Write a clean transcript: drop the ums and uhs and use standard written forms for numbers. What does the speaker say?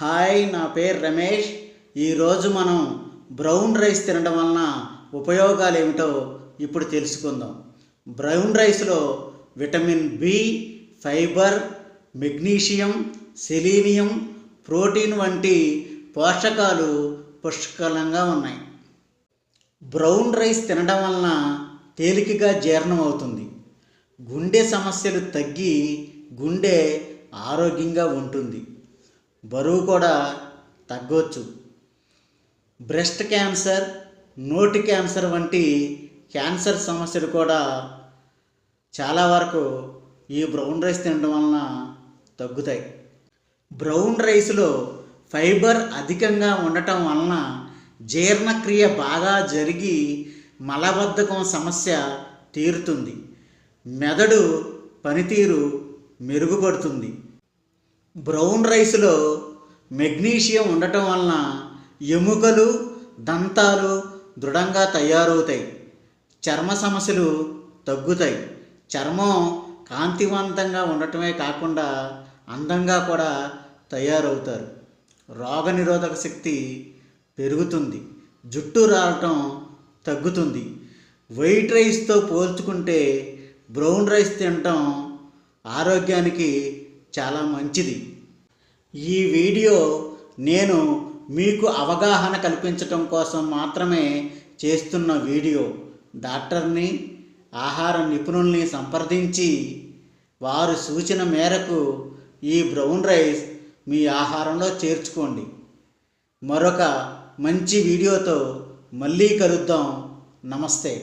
Hi, నా పేరు రమేష్. ఈరోజు మనం బ్రౌన్ రైస్ తినడం వలన ఉపయోగాలు ఏమిటో ఇప్పుడు తెలుసుకుందాం. బ్రౌన్ రైస్లో vitamin B, fibre, magnesium, selenium, protein వంటి పోషకాలు పుష్కలంగా ఉన్నాయి. బ్రౌన్ రైస్ తినడం వలన తేలికగా జీర్ణం అవుతుంది. గుండె సమస్యలు తగ్గి గుండె ఆరోగ్యంగా ఉంటుంది. బరువు కూడా తగ్గవచ్చు. బ్రెస్ట్ క్యాన్సర్, నోటి క్యాన్సర్ వంటి క్యాన్సర్ సమస్యలు కూడా చాలా వరకు ఈ బ్రౌన్ రైస్ తినడం వలన తగ్గుతాయి. బ్రౌన్ రైస్లో ఫైబర్ అధికంగా ఉండటం వలన జీర్ణక్రియ బాగా జరిగి మలబద్ధకం సమస్య తీరుతుంది. మెదడు పనితీరు మెరుగుపడుతుంది. బ్రౌన్ రైస్లో మెగ్నీషియం ఉండటం వలన ఎముకలు, దంతాలు దృఢంగా తయారవుతాయి. చర్మ సమస్యలు తగ్గుతాయి. చర్మం కాంతివంతంగా ఉండటమే కాకుండా అందంగా కూడా తయారవుతారు. రోగనిరోధక శక్తి పెరుగుతుంది. జుట్టు రాలటం తగ్గుతుంది. వైట్ రైస్తో పోల్చుకుంటే బ్రౌన్ రైస్ తినటం ఆరోగ్యానికి చాలా మంచిది. ఈ వీడియో నేను మీకు అవగాహన కల్పించటం కోసం మాత్రమే చేస్తున్న వీడియో. డాక్టర్ని, ఆహార నిపుణుల్ని సంప్రదించి వారు సూచన మేరకు ఈ బ్రౌన్ రైస్ మీ ఆహారంలో చేర్చుకోండి. మరొక మంచి వీడియోతో మళ్ళీ కలుద్దాం. నమస్తే.